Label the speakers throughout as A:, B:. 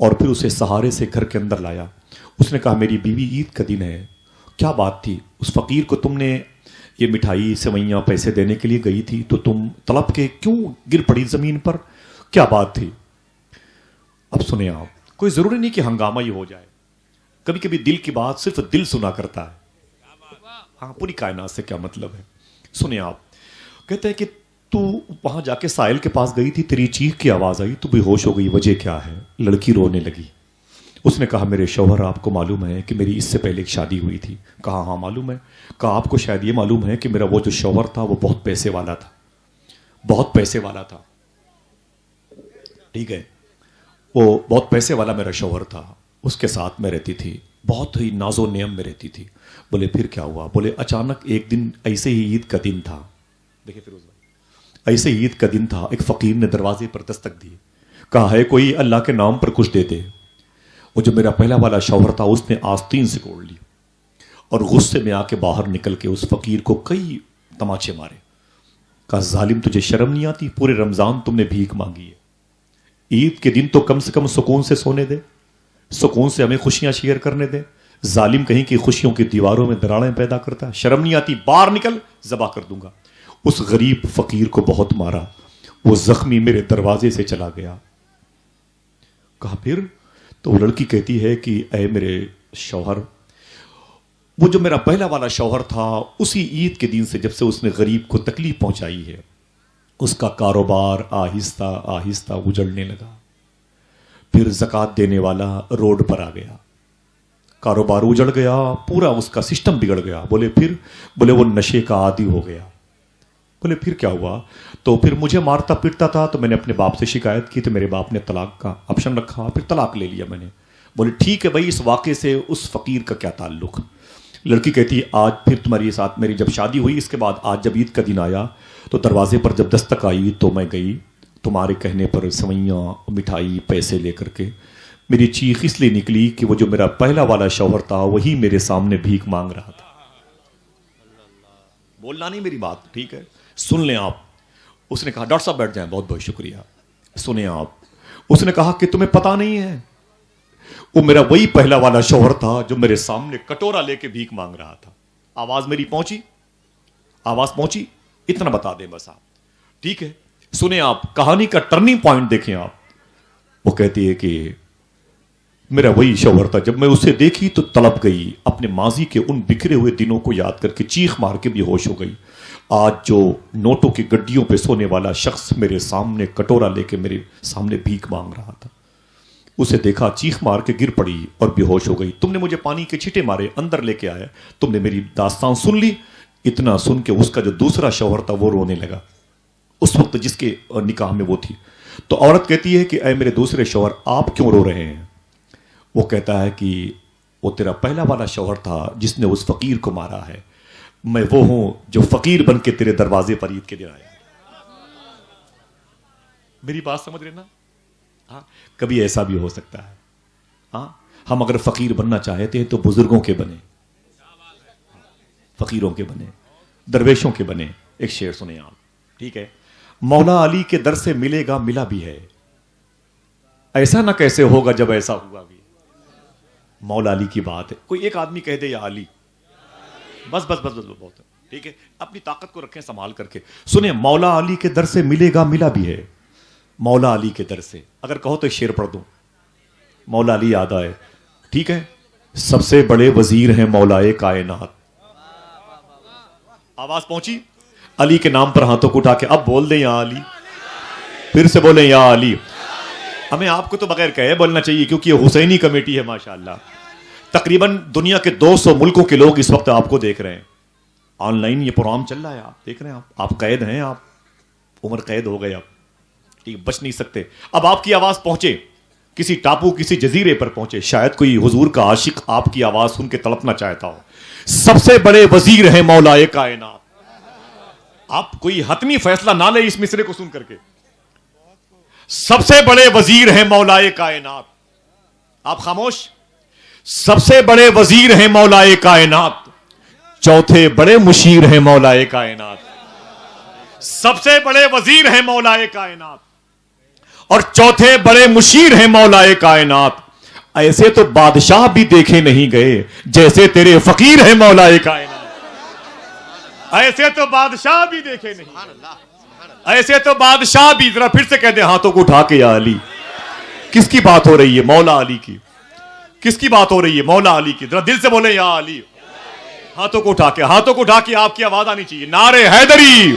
A: اور پھر اسے سہارے سے گھر کے اندر لایا. اس نے کہا میری بیوی عید کا دن ہے. کیا بات تھی؟ اس فقیر کو تم نے یہ مٹھائی سوئیاں پیسے دینے کے لیے گئی تھی تو تم تڑپ کے کیوں گر پڑی زمین پر؟ کیا بات تھی؟ اب سنیں آپ، کوئی ضروری نہیں کہ ہنگامہ ہی ہو جائے. کبھی کبھی دل کی بات صرف دل سنا کرتا ہے. ہاں، پوری کائنات سے کیا مطلب ہے. سنیں آپ، کہتے ہیں کہ تو وہاں جا کے سائل کے پاس گئی تھی، تیری چیخ کی آواز آئی، تو بے ہوش ہو گئی. وجہ کیا ہے؟ لڑکی رونے لگی. اس نے کہا میرے شوہر، آپ کو معلوم ہے کہ میری اس سے پہلے ایک شادی ہوئی تھی؟ کہا ہاں معلوم ہے. کہا آپ کو شاید یہ معلوم ہے کہ میرا وہ جو شوہر تھا وہ بہت پیسے والا تھا، بہت پیسے والا تھا. ٹھیک ہے، وہ بہت پیسے والا میرا شوہر تھا، اس کے ساتھ میں رہتی تھی، بہت ہی ناز و نعم میں رہتی تھی. بولے پھر کیا ہوا؟ بولے اچانک ایک دن ایسے ہی عید کا دن تھا. دیکھیں فیروز بھائی، ایسے ہی عید کا دن تھا، ایک فقیر نے دروازے پر دستک دی. کہا ہے کوئی اللہ کے نام پر کچھ دے دے. وہ جو میرا پہلا والا شوہر تھا اس نے آستین سے کوڑ لی اور غصے میں آ کے باہر نکل کے اس فقیر کو کئی تماچے مارے. کہا ظالم، تجھے شرم نہیں آتی؟ پورے رمضان تم نے بھیک مانگی ہے، عید کے دن تو کم سے کم سکون سے سونے دے، سکون سے ہمیں خوشیاں شیئر کرنے دے. ظالم کہیں کی خوشیوں کی دیواروں میں دراڑیں پیدا کرتا ہے. شرم نہیں آتی؟ باہر نکل، ذبح کر دوں گا. اس غریب فقیر کو بہت مارا، وہ زخمی میرے دروازے سے چلا گیا. کہا پھر؟ تو وہ لڑکی کہتی ہے کہ اے میرے شوہر، وہ جو میرا پہلا والا شوہر تھا، اسی عید کے دن سے جب سے اس نے غریب کو تکلیف پہنچائی ہے، اس کا کاروبار آہستہ آہستہ اجڑنے لگا. پھر زکوٰۃ دینے والا روڈ پر آ گیا، کاروبار اجڑ گیا، پورا اس کا سسٹم بگڑ گیا. بولے پھر؟ بولے وہ نشے کا عادی ہو گیا. بولے پھر کیا ہوا؟ تو پھر مجھے مارتا پیٹتا تھا، تو میں نے اپنے باپ سے شکایت کی، تو میرے باپ نے طلاق کا آپشن رکھا، پھر طلاق لے لیا میں نے. بولے ٹھیک ہے بھائی، اس واقعے سے اس فقیر کا کیا تعلق؟ لڑکی کہتی آج پھر تمہاری ساتھ میری جب شادی ہوئی، اس کے بعد آج جب عید کا دن آیا تو دروازے پر جب دستک آئی تو میں گئی، تمہارے کہنے پر سوئیاں مٹھائی پیسے لے کر کے. میری چیخ اس لیے نکلی کہ وہ جو میرا پہلا والا شوہر تھا وہی میرے سامنے بھیک مانگ رہا تھا. بولنا نہیں میری بات، ٹھیک ہے، سن لیں آپ. اس نے کہا ڈاکٹر صاحب بیٹھ جائیں، بہت بہت شکریہ. سنیں آپ. اس نے کہا کہ تمہیں پتا نہیں ہے، وہ میرا وہی پہلا والا شوہر تھا جو میرے سامنے کٹورا لے کے بھیک مانگ رہا تھا. آواز میری پہنچی؟ آواز پہنچی؟ اتنا بتا دیں بس آپ، ٹھیک ہے. سنیں آپ، کہانی کا ٹرننگ پوائنٹ دیکھیں آپ. وہ کہتی ہے کہ میرا وہی شوہر تھا، جب میں اسے دیکھی تو تڑپ گئی، اپنے ماضی کے ان بکھرے ہوئے دنوں کو یاد کر کے چیخ مار کے بے ہوش ہو گئی. آج جو نوٹوں کی گڈیوں پہ سونے والا شخص میرے سامنے کٹورا لے کے میرے سامنے بھیک مانگ رہا تھا، اسے دیکھا، چیخ مار کے گر پڑی اور بے ہوش ہو گئی. تم نے مجھے پانی کے چھٹے مارے، اندر لے کے آئے، تم نے میری داستان سن لی. اتنا سن کے اس کا جو دوسرا شوہر تھا وہ رونے لگا، اس وقت جس کے نکاح میں وہ تھی. تو عورت کہتی ہے کہ اے میرے دوسرے شوہر، آپ کیوں رو رہے ہیں؟ وہ کہتا ہے کہ وہ تیرا پہلا والا شوہر تھا جس نے اس فقیر کو مارا ہے، میں وہ ہوں جو فقیر بن کے تیرے دروازے پر عید کے دن آیا. میری بات سمجھ رہے نا؟ ہاں، کبھی ایسا بھی ہو سکتا ہے. ہاں، ہم اگر فقیر بننا چاہتے ہیں تو بزرگوں کے بنے، فقیروں کے بنے، درویشوں کے بنے. ایک شعر سنیں آپ، ٹھیک ہے. مولا علی کے در سے ملے گا ملا بھی ہے، ایسا نہ کیسے ہوگا جب ایسا ہوا بھی. مولا علی کی بات ہے. کوئی ایک آدمی کہہ دے یا علی، بس بس بس بس بہت ہے، ٹھیک ہے. اپنی طاقت کو رکھیں سنبھال کر کے. سنیں، مولا علی کے در سے ملے گا ملا بھی ہے. مولا علی کے در سے اگر کہو تو شعر پڑھ دوں. مولا علی یاد آئے، ٹھیک ہے. سب سے بڑے وزیر ہیں مولائے کائنات. آواز پہنچی؟ علی کے نام پر ہاتھوں کو اٹھا کے اب بول دیں یا علی، پھر سے بولیں یا علی. ہمیں آپ کو تو بغیر کہے بولنا چاہیے کیونکہ یہ حسینی کمیٹی ہے ماشاءاللہ. تقریباً دنیا کے 200 ملکوں کے لوگ اس وقت آپ کو دیکھ رہے ہیں. آن لائن یہ پروگرام چل رہا ہے، آپ دیکھ رہے ہیں. آپ قید ہیں، آپ عمر قید ہو گئے، آپ ٹھیک بچ نہیں سکتے. اب آپ کی آواز پہنچے کسی ٹاپو، کسی جزیرے پر پہنچے، شاید کوئی حضور کا عاشق آپ کی آواز سن کے تڑپنا چاہتا ہو. سب سے بڑے وزیر ہیں مولائے کائنات. آپ کوئی حتمی فیصلہ نہ لیں اس مصرے کو سن کر کے. سب سے بڑے وزیر ہیں مولائے کائنات. آپ خاموش. سب سے بڑے وزیر ہیں مولائے کائنات، چوتھے بڑے مشیر ہیں مولائے کائنات. سب سے بڑے وزیر ہیں مولائے کائنات. اور چوتھے بڑے مشیر ہیں مولائے کائنات. ایسے تو بادشاہ بھی دیکھے نہیں گئے جیسے تیرے فقیر ہیں مولائے کائنات. ایسے تو بادشاہ بھی دیکھے نہیں, ایسے تو بادشاہ بھی. ذرا پھر سے کہہ دیں ہاتھوں کو اٹھا کے یا علی. کس کی بات ہو رہی ہے؟ مولا علی کی. کس کی بات ہو رہی ہے؟ مولا علی کی. ذرا دل سے بولیں یا علی. ہاتھوں کو اٹھا کے, ہاتھوں کو اٹھا کے آپ کی آواز آنی چاہیے. نعرے حیدری,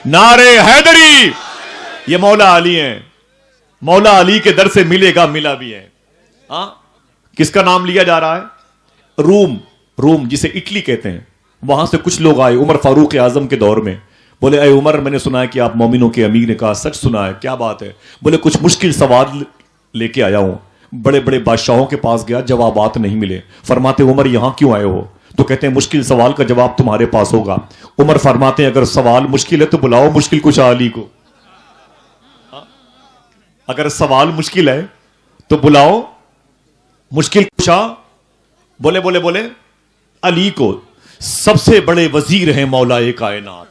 A: نعرے حیدری. یہ مولا علی ہیں. مولا علی کے در سے ملے گا ملا بھی ہے. ہاں, کس کا نام لیا جا رہا ہے؟ روم. روم جسے اٹلی کہتے ہیں. وہاں سے کچھ لوگ آئے عمر فاروق اعظم کے دور میں. بولے اے عمر, میں نے سنا ہے کہ آپ مومنوں کے امیر. نے کہا سچ سنا ہے, کیا بات ہے؟ بولے کچھ مشکل سوال لے کے آیا ہوں. بڑے بڑے بادشاہوں کے پاس گیا, جوابات نہیں ملے. فرماتے عمر یہاں کیوں آئے ہو؟ تو کہتے ہیں مشکل سوال کا جواب تمہارے پاس ہوگا. عمر فرماتے ہیں اگر سوال مشکل ہے تو بلاؤ مشکل کشا علی کو. اگر سوال مشکل ہے تو بلاؤ مشکل کشا. بولے بولے بولے علی کو. سب سے بڑے وزیر ہیں مولائے کائنات,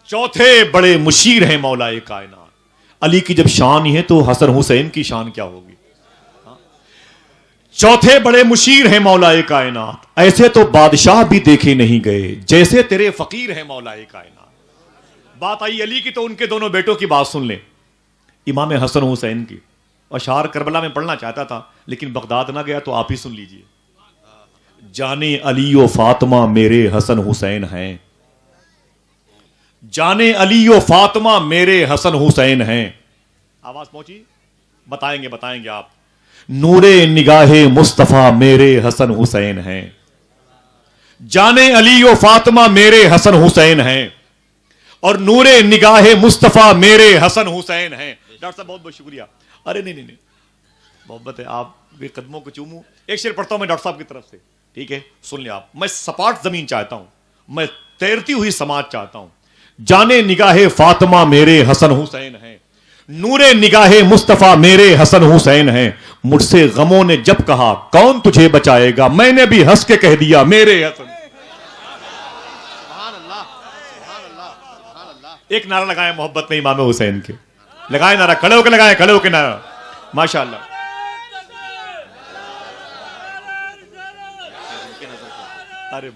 A: چوتھے بڑے مشیر ہیں مولائے کائنات. علی کی جب شان ہی ہے تو حسن حسین کی شان کیا ہوگی؟ چوتھے بڑے مشیر ہیں مولائے کائنات. ایسے تو بادشاہ بھی دیکھے نہیں گئے جیسے تیرے فقیر ہیں مولائے کائنات. بات آئی علی کی تو ان کے دونوں بیٹوں کی بات سن لیں. امام حسن حسین کی اشعار کربلا میں پڑھنا چاہتا تھا لیکن بغداد نہ گیا, تو آپ ہی سن لیجئے. جانے علی و فاطمہ میرے حسن حسین ہیں, جانے علی و فاطمہ میرے حسن حسین ہیں. آواز پہنچی؟ بتائیں گے آپ. نور نگاہ مصطفیٰ میرے حسن حسین ہیں, جانے علی و فاطمہ میرے حسن حسین ہیں, اور نور نگاہ مصطفیٰ میرے حسن حسین ہیں. ڈاکٹر صاحب بہت بہت شکریہ. ارے نہیں محبت ہے, آپ کے قدموں کو چوموں. ایک شعر پڑھتا ہوں میں ڈاکٹر صاحب کی طرف سے, ٹھیک ہے؟ سن لیں آپ. میں سپاٹ زمین چاہتا ہوں, میں تیرتی ہوئی سماج چاہتا ہوں. جانے نگاہ فاطمہ میرے حسن حسین ہیں, نور نگاہ مصطفیٰ میرے حسن حسین ہیں. مجھ سے غموں نے جب کہا کون تجھے بچائے گا, میں نے بھی ہنس کے کہہ دیا میرے حسن. ایک نعرہ لگائیں محبت میں امام حسین کے. لگائیں نعرہ, کھڑے ہو کے لگائیں, کھڑے ہو کے نعرہ. ماشاء اللہ. ارے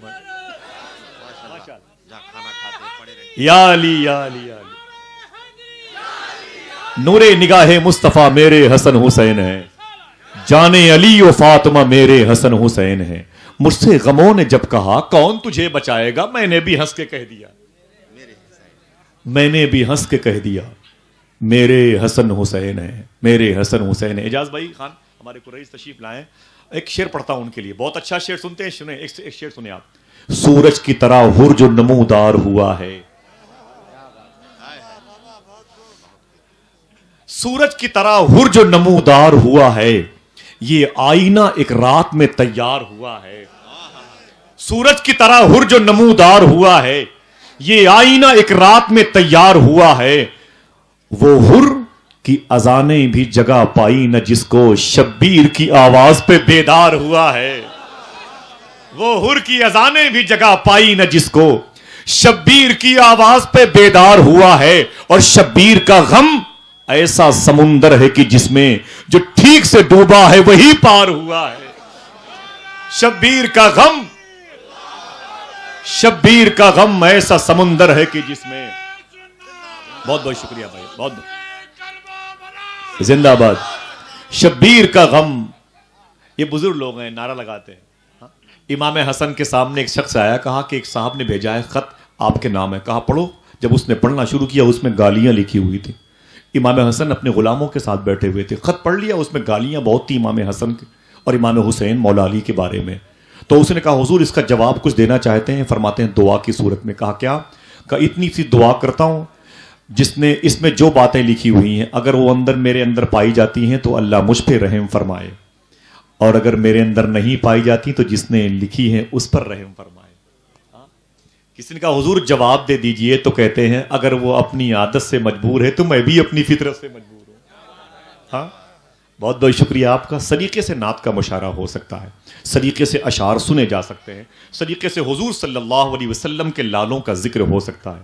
A: یا علی یا علی یا علی. نور نگاہ مصطفیٰ میرے حسن حسین ہیں, جانے علی و فاطمہ میرے حسن حسین ہیں. مجھ سے غموں نے جب کہا کون تجھے بچائے گا, میں نے بھی ہنس کے کہہ دیا, میں نے بھی ہنس کے کہہ دیا میرے حسن حسین ہیں, میرے حسن حسین ہیں. اجاز بھائی خان ہمارے کو رئیس تشریف لائیں. ایک شعر پڑھتا ہوں ان کے لیے, بہت اچھا شعر سنتے ہیں. سنیں ایک شعر سنیں آپ. سورج کی طرح ہر جو نمودار ہوا ہے, سورج کی طرح ہر جو نمودار ہوا ہے, یہ آئینہ ایک رات میں تیار ہوا ہے. سورج کی طرح ہر جو نمودار ہوا ہے, یہ آئینہ ایک رات میں تیار ہوا ہے. وہ ہر کی اذانیں بھی جگہ پائی نہ جس کو شبیر کی آواز پہ بیدار ہوا ہے. وہ ہر کی اذانیں بھی جگہ پائی نہ جس کو شبیر کی آواز پہ بیدار ہوا ہے. اور شبیر کا غم ایسا سمندر ہے کہ جس میں جو ٹھیک سے ڈوبا ہے وہی پار ہوا ہے. شبیر کا غم, شبیر کا غم ایسا سمندر ہے کہ جس میں. بہت بہت شکریہ بھائی, بہت بہت زندہ باد. شبیر کا غم. یہ بزرگ لوگ ہیں, نعرہ لگاتے ہیں. امام حسن کے سامنے ایک شخص آیا, کہا کہ ایک صاحب نے بھیجا ہے خط آپ کے نام ہے. کہا پڑھو. جب اس نے پڑھنا شروع کیا اس میں گالیاں لکھی ہوئی تھی. امام حسن اپنے غلاموں کے ساتھ بیٹھے ہوئے تھے, خط پڑھ لیا, اس میں گالیاں بہت تھی امام حسن اور امام حسین مولا علی کے بارے میں. تو اس نے کہا حضور اس کا جواب کچھ دینا چاہتے ہیں. فرماتے ہیں دعا کی صورت میں. کہا کیا؟ کہا اتنی سی دعا کرتا ہوں جس نے اس میں جو باتیں لکھی ہوئی ہیں اگر وہ میرے اندر پائی جاتی ہیں تو اللہ مجھ پہ رحم فرمائے, اور اگر میرے اندر نہیں پائی جاتی تو جس نے لکھی ہیں اس پر رحم فرمائے. کسی نے کہا حضور جواب دے دیجئے. تو کہتے ہیں اگر وہ اپنی عادت سے مجبور ہے تو میں بھی اپنی فطرت سے مجبور ہوں. ہاں بہت بہت شکریہ آپ کا. سلیقے سے نعت کا مشاعرہ ہو سکتا ہے, سلیقے سے اشعار سنے جا سکتے ہیں, سلیقے سے حضور صلی اللہ علیہ وسلم کے لالوں کا ذکر ہو سکتا ہے.